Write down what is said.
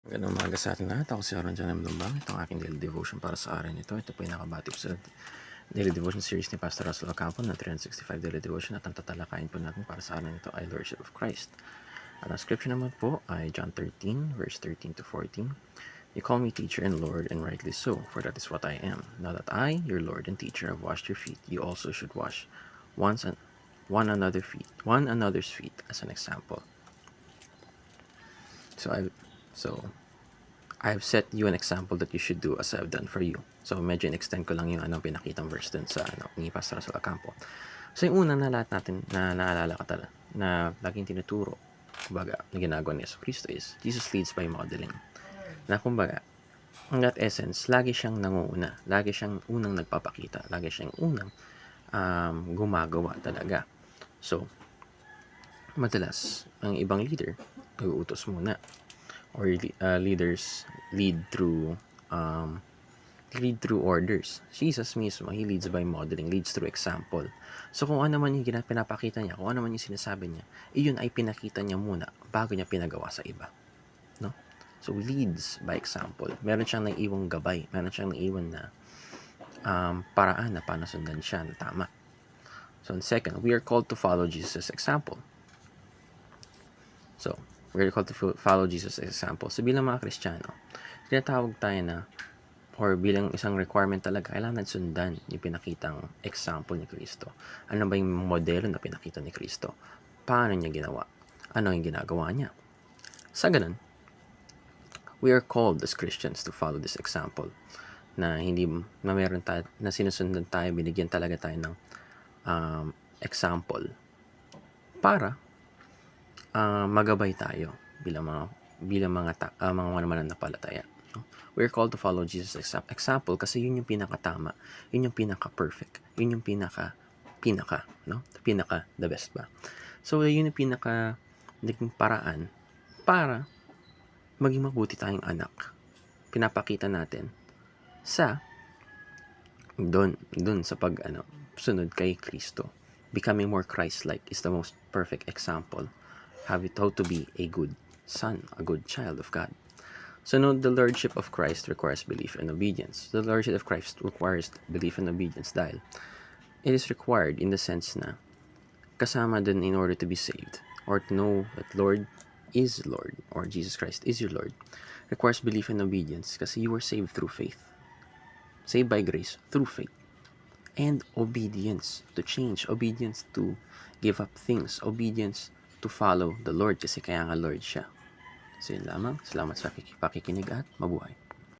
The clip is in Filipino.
Magandang umaga sa ating lahat. Ako si Aaron John M. Lumbang. Ito ang aking daily devotion para sa araw nito. Ito po ay nakabatip sa daily devotion series ni Pastor Russell Ocampo na 365 daily devotion at ang tatalakayin po natin para sa araw nito ay Lordship of Christ. At ang scripture naman po ay John 13 verse 13 to 14. You call me teacher and Lord, and rightly so, for that is what I am. Now that I, your Lord and teacher, have washed your feet, you also should wash one another's feet as an example. So I've set you an example that you should do as I've done for you. So medyo in-extend ko lang yung pinakitang verse dun sa ni Pastor Russell Ocampo. So yung una na lahat natin na naalala ka talaga na laging tinuturo, kumbaga, na ginagawa ni Yesu Cristo is Jesus leads by modeling. Na kumbaga, ang that essence, lagi siyang nangunguna, lagi siyang unang nagpapakita, lagi siyang unang gumagawa talaga. So, madalas, ang ibang leader, nag-uutos muna. Or leaders lead through orders. Jesus mismo, he leads by modeling, leads through example. So kung ano man yung pinapakita niya, kung ano man yung sinasabi niya, iyon ay pinakita niya muna bago niya pinagawa sa iba. No? So leads by example. Meron siyang naiiwang gabay, meron siyang naiiwan na paraan na paano sundan siya na tama. So second, we are called to follow Jesus' example. So, we're called to follow Jesus' example. So, bilang mga Kristiyano, tinatawag tayo na, or bilang isang requirement talaga, kailangan sundan yung pinakitang example ni Kristo. Ano ba yung modelo na pinakita ni Kristo? Paano niya ginawa? Ano yung ginagawa niya? Sa ganun, we are called as Christians to follow this example. Na hindi, na meron tayo, na sinusundan tayo, binigyan talaga tayo ng example para magabay tayo bilang mga mananampalataya. We're called to follow Jesus' example kasi yun yung pinakatama, yun yung pinaka-perfect, yun yung pinaka, no? The best ba? So, yun yung naging paraan para maging mabuti tayong anak. Pinapakita natin sa doon sa sunod kay Kristo. Becoming more Christ-like is the most perfect example. How to be a good son, a good child of God. So note, the Lordship of Christ requires belief and obedience. The Lordship of Christ requires belief and obedience dahil it is required in the sense na kasama din in order to be saved or to know that Lord is Lord or Jesus Christ is your Lord requires belief and obedience kasi you were saved through faith. Saved by grace through faith. And obedience to change, obedience to give up things, obedience to follow the Lord kasi kaya nga Lord siya. So yun lamang. Salamat sa pakikinig at mabuhay.